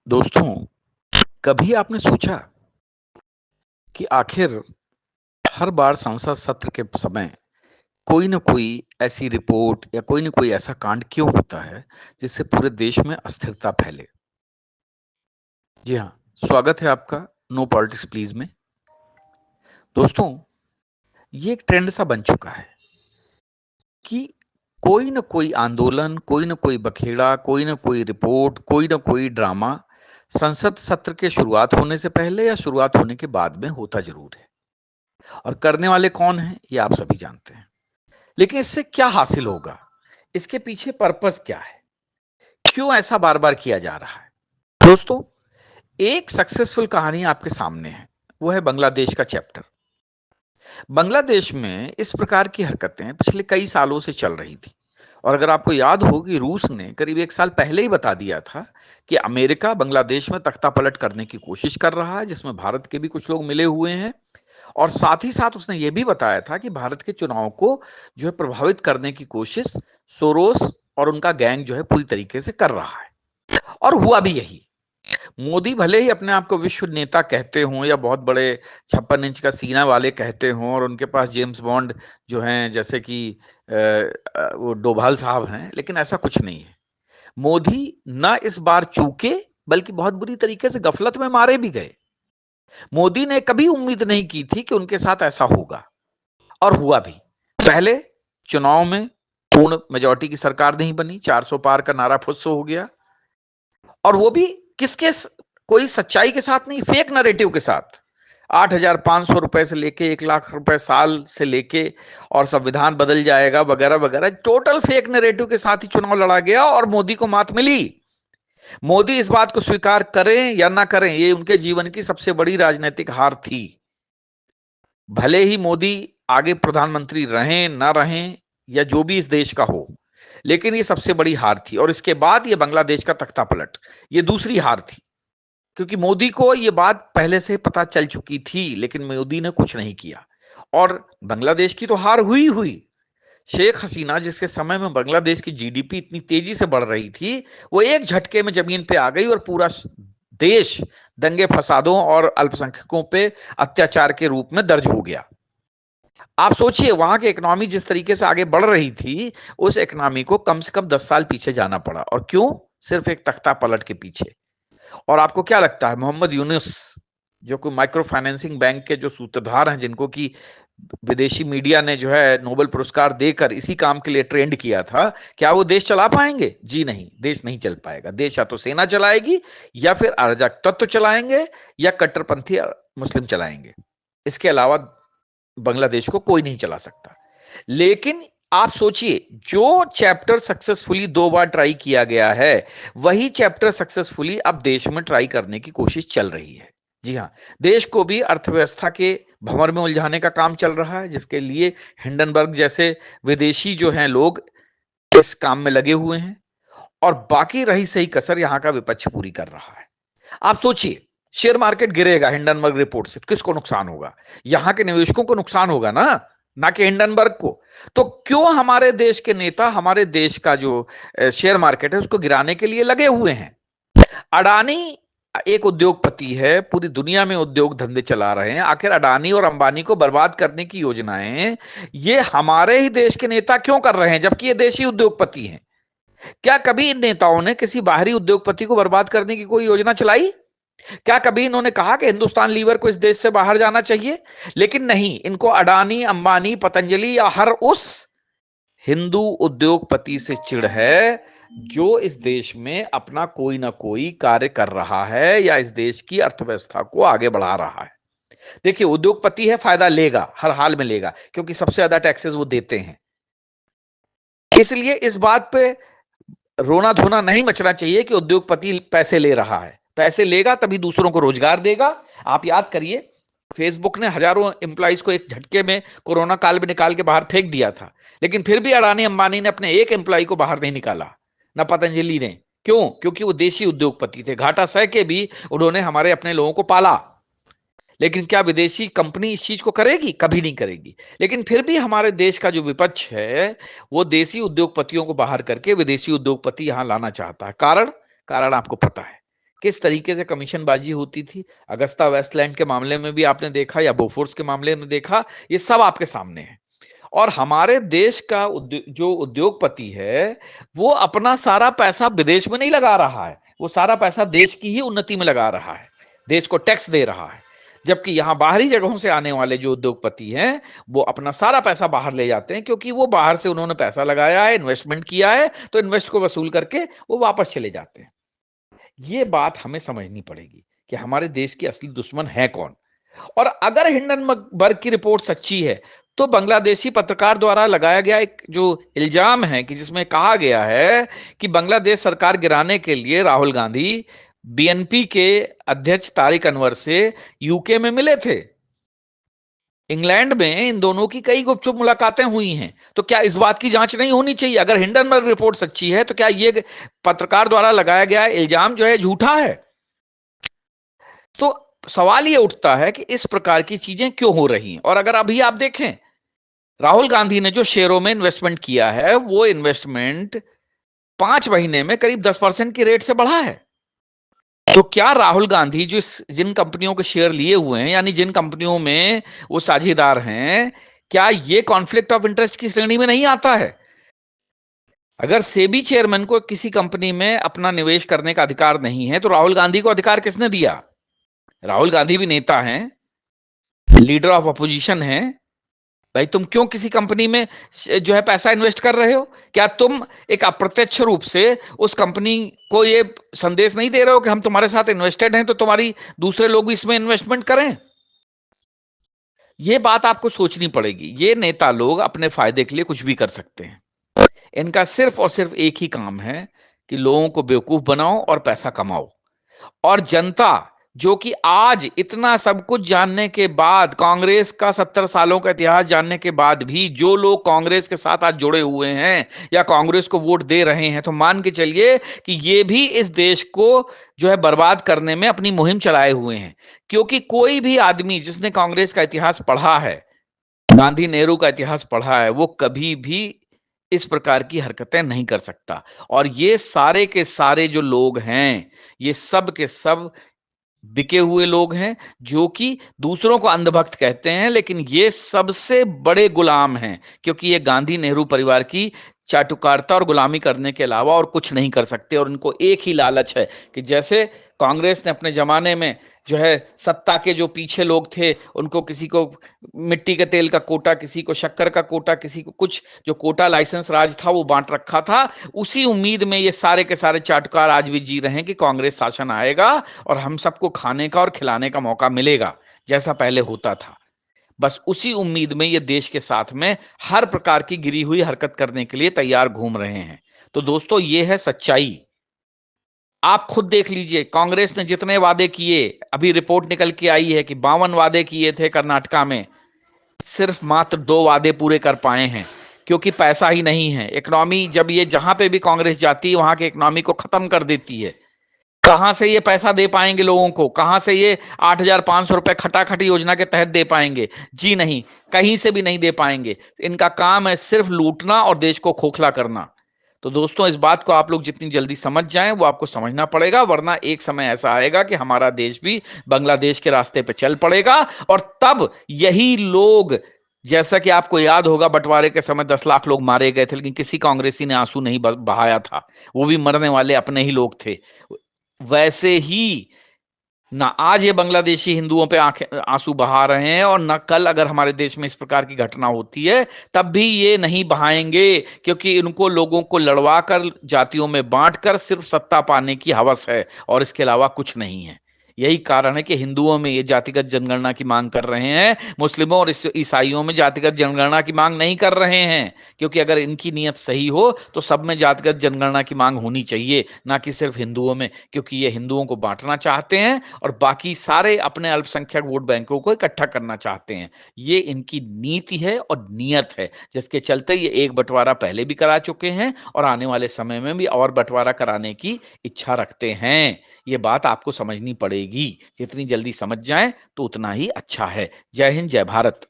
दोस्तों, कभी आपने सोचा कि आखिर हर बार संसद सत्र के समय कोई न कोई ऐसी रिपोर्ट या कोई न कोई ऐसा कांड क्यों होता है, जिससे पूरे देश में अस्थिरता फैले? जी हाँ, स्वागत है आपका नो पॉलिटिक्स प्लीज में। दोस्तों, ये एक ट्रेंड सा बन चुका है कि कोई न कोई आंदोलन, कोई न कोई बखेड़ा, कोई न कोई रिपोर्ट, कोई न कोई ड्रामा संसद सत्र के शुरुआत होने से पहले या शुरुआत होने के बाद में होता ज़रूर है। और करने वाले कौन हैं, ये आप सभी जानते हैं। लेकिन इससे क्या हासिल होगा? इसके पीछे पर्पस क्या है? क्यों ऐसा बार-बार किया जा रहा है? दोस्तों, एक सक्सेसफुल कहानी आपके सामने है। वो है बांग्लादेश का चैप्टर। बांग्लादेश में इस प्रकार की हरकतें पिछले कई सालों से चल रही थी। और अगर आपको याद हो कि रूस ने करीब 1 साल पहले ही बता दिया था कि अमेरिका बांग्लादेश में तख्तापलट करने की कोशिश कर रहा है, जिसमें भारत के भी कुछ लोग मिले हुए हैं। और साथ ही साथ उसने ये भी बताया था कि भारत के चुनाव को जो है प्रभावित करने की कोशिश सोरोस और उनका गैंग जो है पूरी तरीके से कर रहा है। और हुआ भी यही। मोदी भले ही अपने आप को विश्व नेता कहते हों या बहुत बड़े 56 इंच का सीना वाले कहते हों और उनके पास जेम्स बॉन्ड जो हैं जैसे कि वो डोभाल साहब हैं, लेकिन ऐसा कुछ नहीं है। मोदी ना इस बार चूके बल्कि बहुत बुरी तरीके से गफलत में मारे भी गए। मोदी ने कभी उम्मीद नहीं की थी कि उनके साथ ऐसा होगा और हुआ भी। पहले चुनाव में पूर्ण मेजॉरिटी की सरकार नहीं बनी, 400 पार का नारा फुस हो गया और वो भी किसके कोई सच्चाई के साथ नहीं, फेक नैरेटिव के साथ। 8,500 रुपए से लेके 1 लाख रुपए साल से लेके और संविधान बदल जाएगा वगैरह वगैरह, टोटल फेक नैरेटिव के साथ ही चुनाव लड़ा गया और मोदी को मात मिली। मोदी इस बात को स्वीकार करें या ना करें, ये उनके जीवन की सबसे बड़ी राजनीतिक हार थी। भले ही मोदी आगे प्रधानमंत्री रहें ना रहें या जो भी इस देश का हो, लेकिन ये सबसे बड़ी हार थी। और इसके बाद ये बांग्लादेश का तख्तापलट, ये दूसरी हार थी, क्योंकि मोदी को ये बात पहले से पता चल चुकी थी, लेकिन मोदी ने कुछ नहीं किया। और बांग्लादेश की तो हार हुई हुई। शेख हसीना जिसके समय में बांग्लादेश की जीडीपी इतनी तेजी से बढ़ रही थी, वो एक झटके में जमीन पे आ गई और पूरा देश दंगे फसादों और अल्पसंख्यकों पे अत्याचार के रूप में दर्ज हो गया। आप सोचिए, वहां की इकोनॉमी जिस तरीके से आगे बढ़ रही थी, उस इकोनॉमी को कम से कम 10 साल पीछे जाना पड़ा। और क्यों? सिर्फ एक तख्ता पलट के पीछे। और आपको क्या लगता है, मोहम्मद यूनुस जो कोई माइक्रो फाइनेंसिंग बैंक के जो सूत्रधार हैं, जिनको कि विदेशी मीडिया ने जो है नोबेल पुरस्कार देकर इसी काम के लिए ट्रेंड किया था, क्या वो देश चला पाएंगे? जी नहीं, देश नहीं चल पाएगा। देश या तो सेना चलाएगी या फिर अराजक तत्व चलाएंगे या कट्टरपंथी मुस्लिम चलाएंगे। इसके अलावा बांग्लादेश को कोई नहीं चला सकता। लेकिन आप सोचिए, जो चैप्टर सक्सेसफुली 2 बार ट्राई किया गया है, वही चैप्टर सक्सेसफुली अब देश में ट्राई करने की कोशिश चल रही है। जी हाँ, देश को भी अर्थव्यवस्था के भंवर में उलझाने का काम चल रहा है, जिसके लिए हिंडनबर्ग जैसे विदेशी जो हैं लोग इस काम में लगे हुए हैं और बाकी रही सही कसर यहां का विपक्ष पूरी कर रहा है। आप सोचिए, शेयर मार्केट गिरेगा हिंडनबर्ग रिपोर्ट से, किसको नुकसान होगा? यहां के निवेशकों को नुकसान होगा ना कि हिंडनबर्ग को। तो क्यों हमारे देश के नेता हमारे देश का जो शेयर मार्केट है उसको गिराने के लिए लगे हुए हैं? अडानी एक उद्योगपति है, पूरी दुनिया में उद्योग धंधे चला रहे हैं। आखिर अडानी और अंबानी को बर्बाद करने की योजनाएं ये हमारे ही देश के नेता क्यों कर रहे हैं, जबकि ये देशी उद्योगपति हैं? क्या कभी इन नेताओं ने किसी बाहरी उद्योगपति को बर्बाद करने की कोई योजना चलाई? क्या कभी इन्होंने कहा कि हिंदुस्तान लीवर को इस देश से बाहर जाना चाहिए? लेकिन नहीं, इनको अडानी, अंबानी, पतंजलि या हर उस हिंदू उद्योगपति से चिढ़ है जो इस देश में अपना कोई ना कोई कार्य कर रहा है या इस देश की अर्थव्यवस्था को आगे बढ़ा रहा है। देखिए, उद्योगपति है, फायदा लेगा, हर हाल में लेगा, क्योंकि सबसे ज्यादा टैक्सेस वो देते हैं। इसलिए इस बात पे रोना धोना नहीं मचना चाहिए कि उद्योगपति पैसे ले रहा है। पैसे लेगा तभी दूसरों को रोजगार देगा। आप याद करिए, फेसबुक ने हजारों एम्प्लॉइज को एक झटके में कोरोना काल में निकाल के बाहर फेंक दिया था, लेकिन फिर भी अडानी अंबानी ने अपने एक एम्प्लॉय को बाहर नहीं निकाला, ना पतंजलि ने। क्यों? क्योंकि वो देशी उद्योगपति थे। घाटा सह के भी उन्होंने हमारे अपने लोगों को पाला। लेकिन क्या विदेशी कंपनी इस चीज को करेगी? कभी नहीं करेगी। लेकिन फिर भी हमारे देश का जो विपक्ष है, वो देशी उद्योगपतियों को बाहर करके विदेशी उद्योगपति यहां लाना चाहता है। कारण आपको पता है, किस तरीके से कमीशनबाजी होती थी, अगस्ता वेस्टलैंड के मामले में भी आपने देखा या बोफोर्स के मामले में देखा, ये सब आपके सामने है। और हमारे देश का जो उद्योगपति है, वो अपना सारा पैसा विदेश में नहीं लगा रहा है, वो सारा पैसा देश की ही उन्नति में लगा रहा है, देश को टैक्स दे रहा है। जबकि यहां बाहरी जगहों से आने वाले जो उद्योगपति हैं, वो अपना सारा पैसा बाहर ले जाते हैं, क्योंकि वो बाहर से उन्होंने पैसा लगाया है, इन्वेस्टमेंट किया है, तो इन्वेस्ट को वसूल करके वो वापस चले जाते हैं। ये बात हमें समझनी पड़ेगी कि हमारे देश की असली दुश्मन है कौन। और अगर हिंडनबर्ग की रिपोर्ट सच्ची है, तो बांग्लादेशी पत्रकार द्वारा लगाया गया एक जो इल्जाम है कि जिसमें कहा गया है कि बांग्लादेश सरकार गिराने के लिए राहुल गांधी बीएनपी के अध्यक्ष तारिक अनवर से यूके में मिले थे, इंग्लैंड में इन दोनों की कई गुपचुप मुलाकातें हुई हैं, तो क्या इस बात की जांच नहीं होनी चाहिए? अगर हिंडनबर्ग रिपोर्ट सच्ची है, तो क्या ये पत्रकार द्वारा लगाया गया इल्जाम जो है झूठा है? तो सवाल ये उठता है कि इस प्रकार की चीजें क्यों हो रही हैं। और अगर अभी आप देखें, राहुल गांधी ने जो शेयरों में इन्वेस्टमेंट किया है, वो इन्वेस्टमेंट 5 महीने में करीब 10% की रेट से बढ़ा है। तो क्या राहुल गांधी जो जिन कंपनियों के शेयर लिए हुए हैं, यानी जिन कंपनियों में वो साझेदार हैं, क्या ये कॉन्फ्लिक्ट ऑफ इंटरेस्ट की श्रेणी में नहीं आता है? अगर सेबी चेयरमैन को किसी कंपनी में अपना निवेश करने का अधिकार नहीं है, तो राहुल गांधी को अधिकार किसने दिया? राहुल गांधी भी नेता हैं, लीडर ऑफ अपोजिशन हैं। भाई, तुम क्यों किसी कंपनी में जो है पैसा इन्वेस्ट कर रहे हो? क्या तुम एक अप्रत्यक्ष रूप से उस कंपनी को ये संदेश नहीं दे रहे हो कि हम तुम्हारे साथ इन्वेस्टेड हैं, तो तुम्हारी दूसरे लोग भी इसमें इन्वेस्टमेंट करें? ये बात आपको सोचनी पड़ेगी। ये नेता लोग अपने फायदे के लिए कुछ भी कर सकते हैं। इनका सिर्फ और सिर्फ एक ही काम है कि लोगों को बेवकूफ बनाओ और पैसा कमाओ। और जनता जो कि आज इतना सब कुछ जानने के बाद, कांग्रेस का 70 सालों का इतिहास जानने के बाद भी जो लोग कांग्रेस के साथ आज जुड़े हुए हैं या कांग्रेस को वोट दे रहे हैं, तो मान के चलिए कि ये भी इस देश को जो है बर्बाद करने में अपनी मुहिम चलाए हुए हैं। क्योंकि कोई भी आदमी जिसने कांग्रेस का इतिहास पढ़ा है, गांधी नेहरू का इतिहास पढ़ा है, वो कभी भी इस प्रकार की हरकतें नहीं कर सकता। और ये सारे के सारे जो लोग हैं, ये सब के सब बिके हुए लोग हैं, जो कि दूसरों को अंधभक्त कहते हैं, लेकिन ये सबसे बड़े गुलाम हैं, क्योंकि ये गांधी नेहरू परिवार की चाटुकारिता और गुलामी करने के अलावा और कुछ नहीं कर सकते। और इनको एक ही लालच है कि जैसे कांग्रेस ने अपने जमाने में जो है सत्ता के जो पीछे लोग थे, उनको किसी को मिट्टी के तेल का कोटा, किसी को शक्कर का कोटा, किसी को कुछ जो कोटा लाइसेंस राज था वो बांट रखा था, उसी उम्मीद में ये सारे के सारे चाटुकार आज भी जी रहे हैं कि कांग्रेस शासन आएगा और हम सबको खाने का और खिलाने का मौका मिलेगा, जैसा पहले होता था। बस उसी उम्मीद में ये देश के साथ में हर प्रकार की गिरी हुई हरकत करने के लिए तैयार घूम रहे हैं। तो दोस्तों, ये है सच्चाई। आप खुद देख लीजिए, कांग्रेस ने जितने वादे किए, अभी रिपोर्ट निकल के आई है कि 52 वादे किए थे कर्नाटका में, सिर्फ मात्र 2 वादे पूरे कर पाए हैं, क्योंकि पैसा ही नहीं है। इकोनॉमी, जब ये जहां पे भी कांग्रेस जाती है, वहां के इकोनॉमी को खत्म कर देती है। कहां से ये पैसा दे पाएंगे लोगों को? कहां से ये 8,500 रुपए खटाखटी योजना के तहत दे पाएंगे? जी नहीं, कहीं से भी नहीं दे पाएंगे। इनका काम है सिर्फ लूटना और देश को खोखला करना। तो दोस्तों, इस बात को आप लोग जितनी जल्दी समझ जाएं, वो आपको समझना पड़ेगा, वरना एक समय ऐसा आएगा कि हमारा देश भी बांग्लादेश के रास्ते पे चल पड़ेगा। और तब यही लोग, जैसा कि आपको याद होगा, बंटवारे के समय 10 लाख लोग मारे गए थे, लेकिन किसी कांग्रेसी ने आंसू नहीं बहाया था, वो भी मरने वाले अपने ही लोग थे। वैसे ही ना आज ये बांग्लादेशी हिंदुओं पे आंसू बहा रहे हैं, और न कल अगर हमारे देश में इस प्रकार की घटना होती है तब भी ये नहीं बहाएंगे, क्योंकि इनको लोगों को लड़वा कर, जातियों में बांटकर सिर्फ सत्ता पाने की हवस है, और इसके अलावा कुछ नहीं है। यही कारण है कि हिंदुओं में ये जातिगत जनगणना की मांग कर रहे हैं, मुस्लिमों और ईसाइयों में जातिगत जनगणना की मांग नहीं कर रहे हैं। क्योंकि अगर इनकी नीयत सही हो तो सब में जातिगत जनगणना की मांग होनी चाहिए, ना कि सिर्फ हिंदुओं में, क्योंकि ये हिंदुओं को बांटना चाहते हैं और बाकी सारे अपने अल्पसंख्यक वोट बैंकों को इकट्ठा करना चाहते हैं। ये इनकी नीति है और नीयत है, जिसके चलते ये एक बंटवारा पहले भी करा चुके हैं और आने वाले समय में भी और बंटवारा कराने की इच्छा रखते हैं। ये बात आपको समझनी पड़ेगी। जितनी जल्दी समझ जाएं तो उतना ही अच्छा है। जय हिंद, जय भारत।